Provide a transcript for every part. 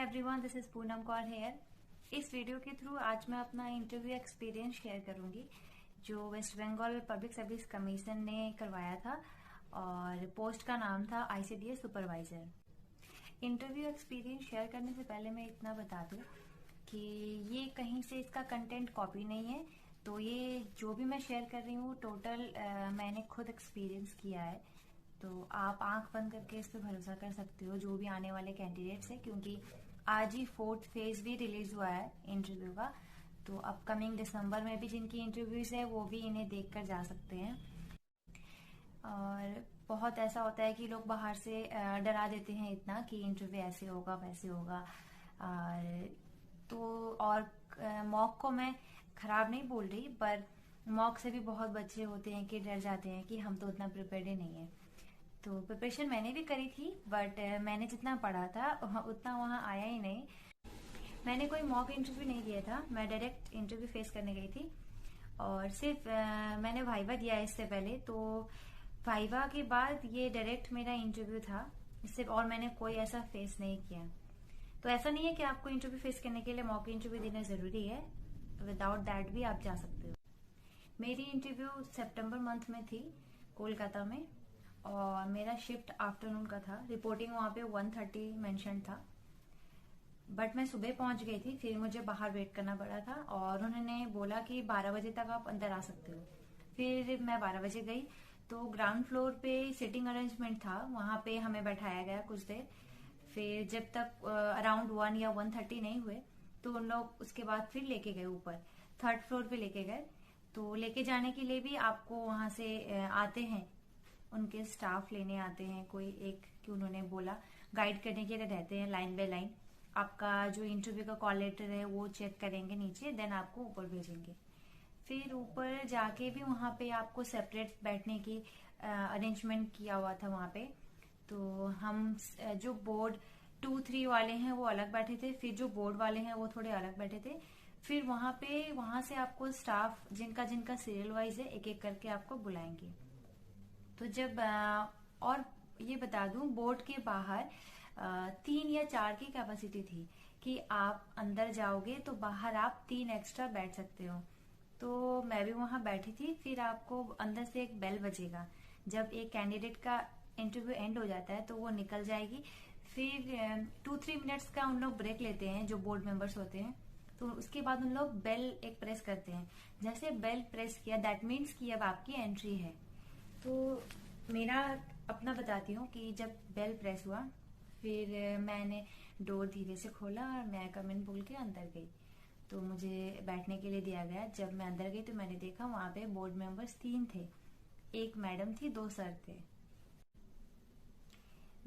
Everyone, this is Poonam Kaur here. इस video के through आज मैं अपना इंटरव्यू एक्सपीरियंस शेयर करूंगी जो West Bengal Public Service Commission ने करवाया था और पोस्ट का नाम था ICDS supervisor. Interview experience share करने से पहले मैं इतना बता दूं कि ये कहीं से इसका कंटेंट कॉपी नहीं है। तो ये जो भी मैं शेयर कर रही हूँ टोटल मैंने खुद एक्सपीरियंस किया है। तो आप आंख बंद करके इस पे भरोसा कर सकते हो जो भी आने वाले कैंडिडेट्स है, क्योंकि आज ही 4th फेज भी रिलीज हुआ है इंटरव्यू का। तो अपकमिंग दिसंबर में भी जिनकी इंटरव्यूज है वो भी इन्हें देख कर जा सकते हैं। और बहुत ऐसा होता है कि लोग बाहर से डरा देते हैं इतना कि इंटरव्यू ऐसे होगा वैसे होगा। और मॉक को मैं खराब नहीं बोल रही, पर मॉक से भी बहुत बच्चे होते हैं कि डर जाते हैं कि हम तो उतना प्रिपेयर्ड ही नहीं है। तो प्रिपरेशन मैंने भी करी थी, बट मैंने जितना पढ़ा था उतना वहाँ आया ही नहीं। मैंने कोई मॉक इंटरव्यू नहीं दिया था, मैं डायरेक्ट इंटरव्यू फेस करने गई थी। और सिर्फ मैंने वाइवा दिया इससे पहले, तो वाइवा के बाद ये डायरेक्ट मेरा इंटरव्यू था। इससे और मैंने कोई ऐसा फेस नहीं किया। तो ऐसा नहीं है कि आपको इंटरव्यू फेस करने के लिए मॉक इंटरव्यू देना जरूरी है, विदाउट दैट भी आप जा सकते हो। मेरी इंटरव्यू सितंबर मंथ में थी कोलकाता में, और मेरा शिफ्ट आफ्टरनून का था। रिपोर्टिंग वहां पे 1:30 मेंशन था, बट मैं सुबह पहुंच गई थी। फिर मुझे बाहर वेट करना पड़ा था और उन्होंने बोला कि 12 बजे तक आप अंदर आ सकते हो। फिर मैं 12 बजे गई तो ग्राउंड फ्लोर पे सिटिंग अरेंजमेंट था, वहां पे हमें बैठाया गया कुछ देर। फिर जब तक अराउंड 1 या 1:30 नहीं हुए तो उन लोग उसके बाद फिर लेके गए ऊपर 3rd फ्लोर पे लेके गए। तो लेके जाने के लिए भी आपको वहां से आते हैं, उनके स्टाफ लेने आते हैं कोई एक, कि उन्होंने बोला गाइड करने के लिए रहते हैं लाइन बाय लाइन। आपका जो इंटरव्यू का कॉल लेटर है वो चेक करेंगे नीचे, देन आपको ऊपर भेजेंगे। फिर ऊपर जाके भी वहां पे आपको सेपरेट बैठने की अरेंजमेंट किया हुआ था वहां पे। तो हम जो बोर्ड 2-3 वाले हैं वो अलग बैठे थे, फिर जो बोर्ड वाले हैं वो थोड़े अलग बैठे थे। फिर वहां से आपको स्टाफ जिनका जिनका सीरियल वाइज है एक एक करके आपको बुलाएंगे। तो जब और ये बता दूं, बोर्ड के बाहर 3 या 4 की कैपेसिटी थी कि आप अंदर जाओगे तो बाहर आप 3 एक्स्ट्रा बैठ सकते हो। तो मैं भी वहां बैठी थी। फिर आपको अंदर से एक बेल बजेगा, जब एक कैंडिडेट का इंटरव्यू एंड हो जाता है तो वो निकल जाएगी। फिर 2-3 मिनट्स का उन लोग ब्रेक लेते हैं जो बोर्ड मेंबर्स होते हैं। तो उसके बाद उन लोग बेल एक प्रेस करते हैं। जैसे बेल प्रेस किया दैट मीन्स कि अब आपकी एंट्री है। तो मेरा अपना बताती हूँ कि जब बेल प्रेस हुआ फिर मैंने डोर धीरे से खोला और मैं कम इन बोल के अंदर गई। तो मुझे बैठने के लिए दिया गया। जब मैं अंदर गई तो मैंने देखा वहां पे बोर्ड मेंबर्स 3 थे, एक मैडम थी, 2 सर थे।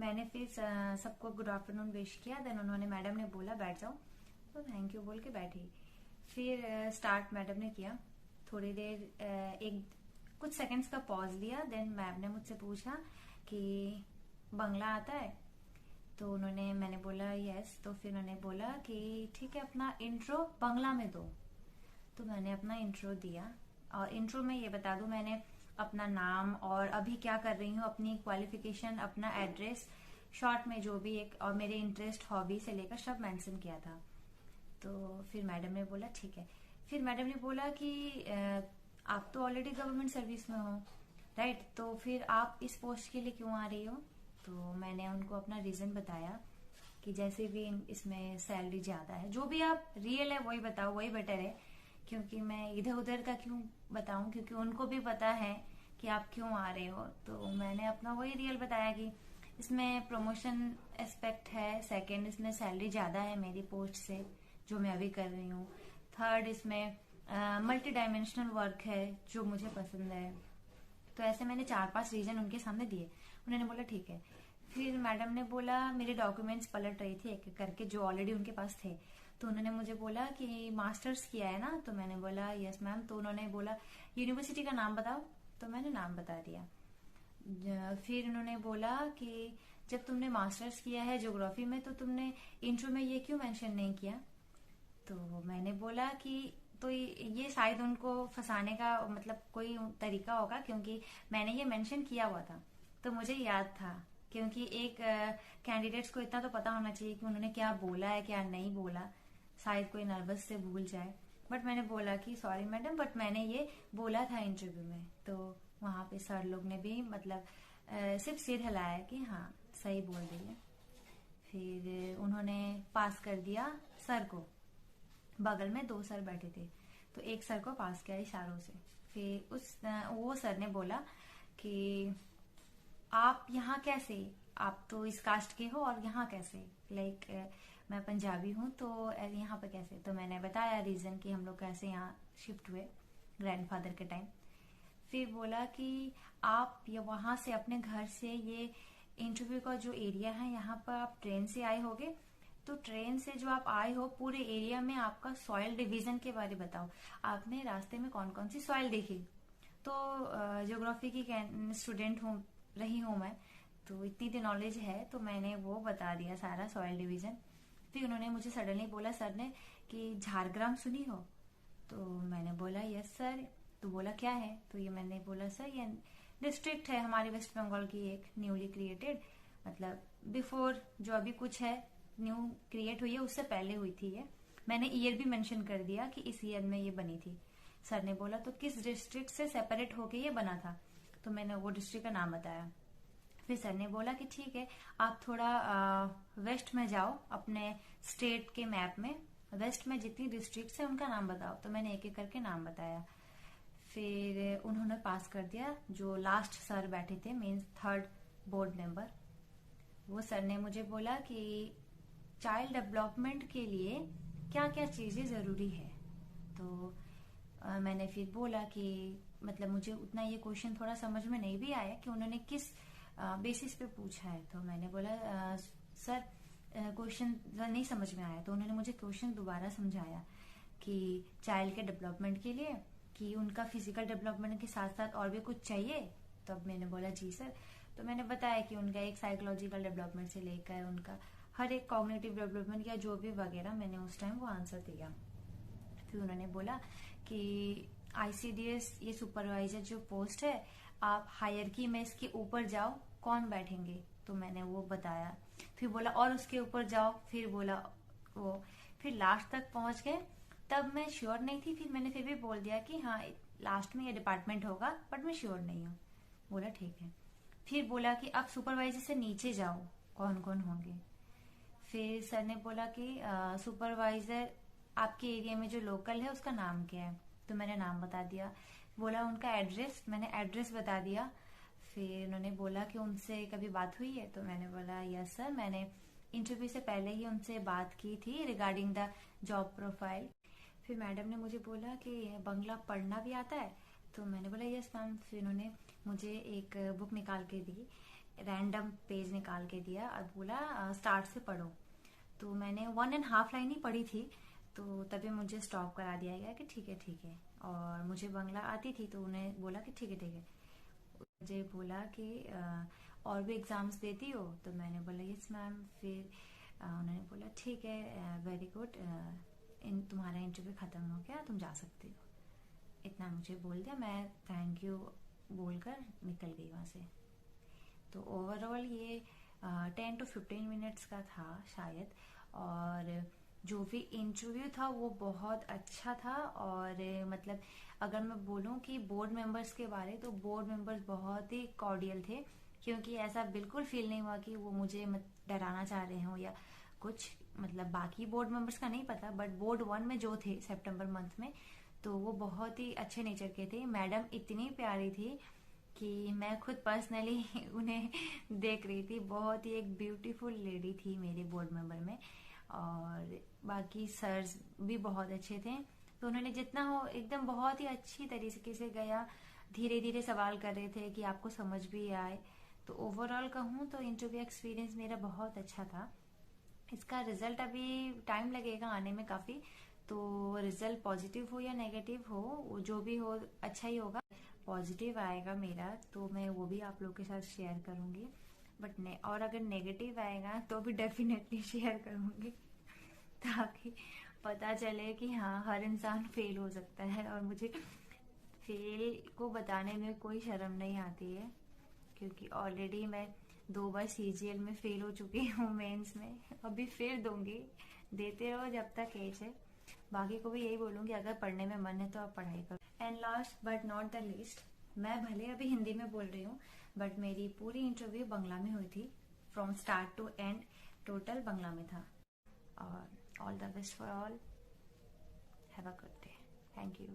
मैंने फिर सबको गुड आफ्टरनून विश किया। देन उन्होंने, मैडम ने बोला बैठ जाओ, तो थैंक यू बोल के बैठी। फिर स्टार्ट मैडम ने किया। थोड़ी देर एक कुछ सेकंड्स का पॉज लिया। देन मैम ने मुझसे पूछा कि बंगला आता है, तो मैंने बोला यस। तो फिर उन्होंने बोला कि ठीक है अपना इंट्रो बंगला में दो। तो मैंने अपना इंट्रो दिया। और इंट्रो में ये बता दूं, मैंने अपना नाम और अभी क्या कर रही हूँ, अपनी क्वालिफिकेशन, अपना एड्रेस, शॉर्ट में जो भी एक, और मेरे इंटरेस्ट, हॉबी से लेकर सब मेंशन किया था। तो फिर मैडम ने बोला ठीक है। फिर मैडम ने बोला कि आप तो ऑलरेडी गवर्नमेंट सर्विस में हो, राइट, तो फिर आप इस पोस्ट के लिए क्यों आ रही हो। तो मैंने उनको अपना रीजन बताया कि जैसे भी इसमें सैलरी ज्यादा है, जो भी आप रियल है वही बताओ, वही बेटर है। क्योंकि मैं इधर उधर का क्यों बताऊं, क्योंकि उनको भी पता है कि आप क्यों आ रहे हो। तो मैंने अपना वही रियल बताया कि इसमें प्रमोशन एस्पेक्ट है, सेकंड इसमें सैलरी ज्यादा है मेरी पोस्ट से जो मैं अभी कर रही हूँ, थर्ड इसमें मल्टी डायमेंशनल वर्क है जो मुझे पसंद है। तो ऐसे मैंने 4-5 रीजन उनके सामने दिए। उन्होंने बोला ठीक है। फिर मैडम ने बोला, मेरे डॉक्यूमेंट्स पलट रही थी एक एक करके जो ऑलरेडी उनके पास थे। तो उन्होंने मुझे बोला कि मास्टर्स किया है ना, तो मैंने बोला यस मैम। तो उन्होंने बोला यूनिवर्सिटी का नाम बताओ, तो मैंने नाम बता दिया। फिर उन्होंने बोला कि जब तुमने मास्टर्स किया है ज्योग्राफी में तो तुमने इंट्रो में ये क्यों मेंशन नहीं किया। तो मैंने बोला कि तो ये शायद उनको फंसाने का मतलब कोई तरीका होगा, क्योंकि मैंने ये मेंशन किया हुआ था तो मुझे याद था क्योंकि एक कैंडिडेट्स को इतना तो पता होना चाहिए कि उन्होंने क्या बोला है क्या नहीं बोला, शायद कोई नर्वस से भूल जाए। बट मैंने बोला कि सॉरी मैडम, बट मैंने ये बोला था इंटरव्यू में। तो वहाँ पे सर लोग ने भी मतलब सिर्फ सिर हिलाया कि हाँ सही बोल रही है। फिर उन्होंने पास कर दिया सर को। बगल में 2 सर बैठे थे, तो एक सर को पास किया इशारों से। फिर वो सर ने बोला कि आप यहाँ कैसे, आप तो इस कास्ट के हो और यहाँ कैसे, लाइक मैं पंजाबी हूँ तो यहाँ पे कैसे। तो मैंने बताया रीजन कि हम लोग कैसे यहाँ शिफ्ट हुए ग्रैंडफादर के टाइम। फिर बोला कि आप ये वहां से अपने घर से ये इंटरव्यू का जो एरिया है यहाँ पर आप ट्रेन से आए होगे, तो ट्रेन से जो आप आए हो पूरे एरिया में आपका सॉइल डिवीजन के बारे में बताओ, आपने रास्ते में कौन कौन सी सॉइल देखी। तो ज्योग्राफी की स्टूडेंट हूँ रही हूँ मैं, तो इतनी तो नॉलेज है, तो मैंने वो बता दिया सारा सॉइल डिवीजन। फिर उन्होंने मुझे सडनली बोला सर ने कि झारग्राम सुनी हो। तो मैंने बोला यस सर। तो बोला क्या है, तो ये मैंने बोला सर ये डिस्ट्रिक्ट है हमारे वेस्ट बंगाल की, एक न्यूली क्रिएटेड, मतलब बिफोर जो अभी कुछ है न्यू क्रिएट हुई है उससे पहले हुई थी ये। मैंने ईयर भी मेंशन कर दिया कि इस ईयर में ये बनी थी। सर ने बोला तो किस डिस्ट्रिक्ट से सेपरेट होके ये बना था, तो मैंने वो डिस्ट्रिक्ट का नाम बताया। फिर सर ने बोला कि ठीक है आप थोड़ा वेस्ट में जाओ, अपने स्टेट के मैप में वेस्ट में जितनी डिस्ट्रिक्ट है उनका नाम बताओ। तो मैंने एक एक करके नाम बताया। फिर उन्होंने पास कर दिया। जो लास्ट सर बैठे थे मीन्स 3rd बोर्ड मेंबर, वो सर ने मुझे बोला कि चाइल्ड डेवलपमेंट के लिए क्या क्या चीजें जरूरी है। तो मैंने फिर बोला कि मतलब मुझे उतना ये क्वेश्चन थोड़ा समझ में नहीं भी आया कि उन्होंने किस बेसिस पे पूछा है। तो मैंने बोला सर क्वेश्चन नहीं समझ में आया। तो उन्होंने मुझे क्वेश्चन दोबारा समझाया कि चाइल्ड के डेवलपमेंट के लिए कि उनका फिजिकल डेवलपमेंट के साथ साथ और भी कुछ चाहिए। तब मैंने बोला जी सर। तो मैंने बताया कि उनका एक साइकोलॉजिकल डेवलपमेंट से लेकर उनका हर एक कॉग्निटिव डेवलपमेंट या जो भी वगैरह, मैंने उस टाइम वो आंसर दिया। फिर उन्होंने बोला कि आईसीडीएस ये सुपरवाइजर जो पोस्ट है, आप हायरकी में इसके ऊपर जाओ, कौन बैठेंगे। तो मैंने वो बताया। फिर बोला और उसके ऊपर जाओ, फिर बोला वो। फिर लास्ट तक पहुंच गए। तब मैं श्योर नहीं थी, फिर मैंने फिर भी बोल दिया कि हाँ लास्ट में ये डिपार्टमेंट होगा, बट मैं श्योर नहीं हूँ। बोला ठीक है। फिर बोला कि अब सुपरवाइजर से नीचे जाओ, कौन कौन होंगे। फिर सर ने बोला कि सुपरवाइजर आपके एरिया में जो लोकल है उसका नाम क्या है। तो मैंने नाम बता दिया। बोला उनका एड्रेस, मैंने एड्रेस बता दिया। फिर उन्होंने बोला कि उनसे कभी बात हुई है। तो मैंने बोला यस सर, मैंने इंटरव्यू से पहले ही उनसे बात की थी रिगार्डिंग द जॉब प्रोफाइल। फिर मैडम ने मुझे बोला कि बंगला पढ़ना भी आता है। तो मैंने बोला यस मैम। फिर उन्होंने मुझे एक बुक निकाल के दी, रैंडम पेज निकाल के दिया और बोला स्टार्ट से पढ़ो। तो मैंने 1.5 लाइन ही पढ़ी थी। तो तभी मुझे स्टॉप करा दिया गया कि ठीक है। और मुझे बंगला आती थी, तो उन्हें बोला कि ठीक है। मुझे बोला कि और भी एग्जाम्स देती हो। तो मैंने बोला यस मैम। फिर उन्होंने बोला ठीक है, वेरी गुड, तुम्हारा इंटरव्यू खत्म हो गया, तुम जा सकते हो। इतना मुझे बोल दिया। मैं थैंक यू बोलकर निकल गई वहां से। तो ओवरऑल ये 10 to 15 मिनट्स का था शायद। और जो भी इंटरव्यू था वो बहुत अच्छा था। और मतलब अगर मैं बोलूं कि बोर्ड मेंबर्स के बारे, तो बोर्ड मेंबर्स बहुत ही कॉर्डियल थे। क्योंकि ऐसा बिल्कुल फील नहीं हुआ कि वो मुझे डराना चाह रहे हो या कुछ। मतलब बाकी बोर्ड मेंबर्स का नहीं पता, बट बोर्ड 1 में जो थे सितंबर मंथ में, तो वो बहुत ही अच्छे नेचर के थे। मैडम इतनी प्यारी थी कि मैं खुद पर्सनली उन्हें देख रही थी। बहुत ही एक ब्यूटीफुल लेडी थी मेरे बोर्ड मेंबर में। और बाकी सर्स भी बहुत अच्छे थे। तो उन्होंने जितना हो एकदम बहुत ही अच्छी तरीके से गया, धीरे धीरे सवाल कर रहे थे कि आपको समझ भी आए। तो ओवरऑल कहूँ तो इंटरव्यू एक्सपीरियंस मेरा बहुत अच्छा था। इसका रिजल्ट अभी टाइम लगेगा आने में काफी। तो रिजल्ट पॉजिटिव हो या नेगेटिव हो, जो भी हो अच्छा ही होगा। पॉजिटिव आएगा मेरा तो मैं वो भी आप लोग के साथ शेयर करूंगी। बट और अगर नेगेटिव आएगा तो भी डेफिनेटली शेयर करूंगी, ताकि पता चले कि हाँ हर इंसान फेल हो सकता है। और मुझे फेल को बताने में कोई शर्म नहीं आती है, क्योंकि ऑलरेडी मैं 2 बार CGL में फेल हो चुकी हूँ, मेंस में अभी फिर दूंगी। देते रहो जब तक एज है। बाकी को भी यही बोलूंगी, अगर पढ़ने में मन है तो आप पढ़ाई करो। And last but not the least, मैं भले अभी हिंदी में बोल रही हूँ बट मेरी पूरी इंटरव्यू बांग्ला में हुई थी। From start to end total Bangla में था। और all the best for all, have a good day, thank you.